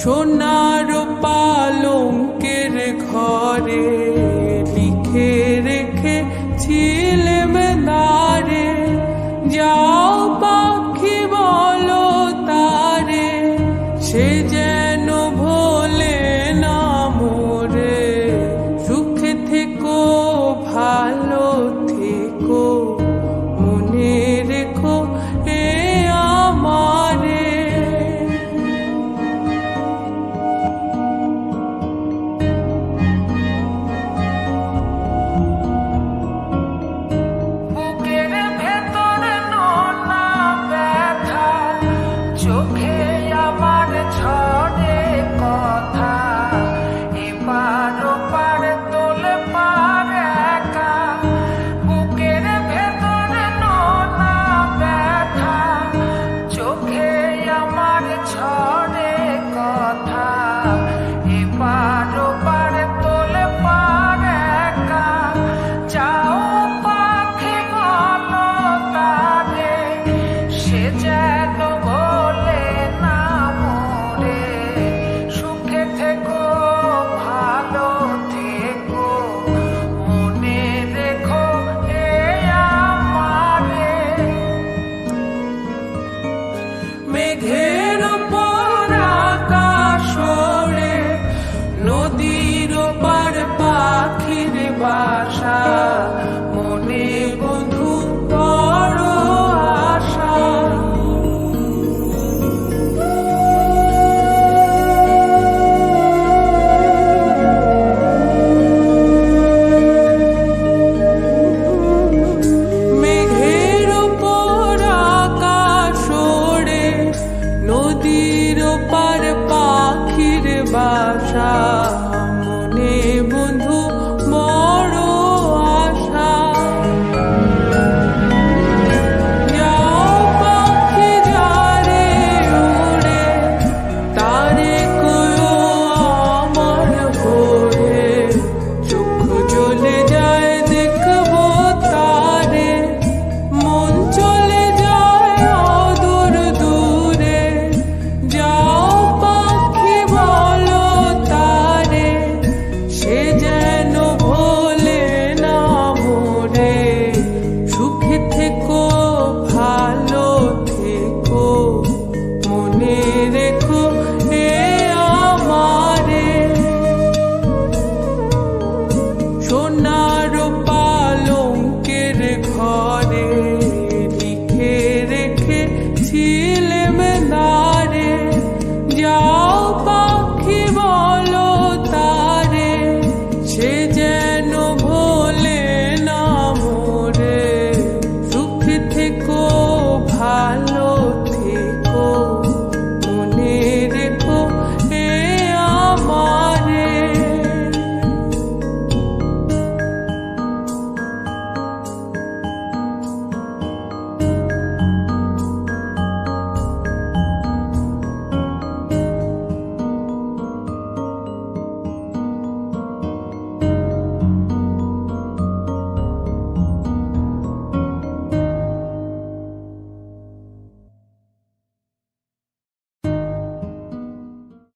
সোনার পালঙ্কের ঘরে লিখে রেখেছিলেম দারে, যাও পাখি বলো তারে, সে যেন ভোলে না মোরে। সুখে থেকো ভালো থেকো, মনে রেখো এ আমারে। বুকের ভেতর নোনা ব্যথা, চোখে আমার ঝরে কথা, এপার ওপার তোলপাড় একা। বুকের ভেতর নোনা ব্যথা, চোখে আমার ঝরে কথা, এপার ওপার তোলপাড় একা। যাও পাখি বলো তারে, সে যেন ভোলে না মোরে। সুখে থেকো ভালো থেকো, মনে রেখো এ আমারে। মেঘের ওপর আকাশ ওড়ে, নদীর ওপার পাখির বাসা।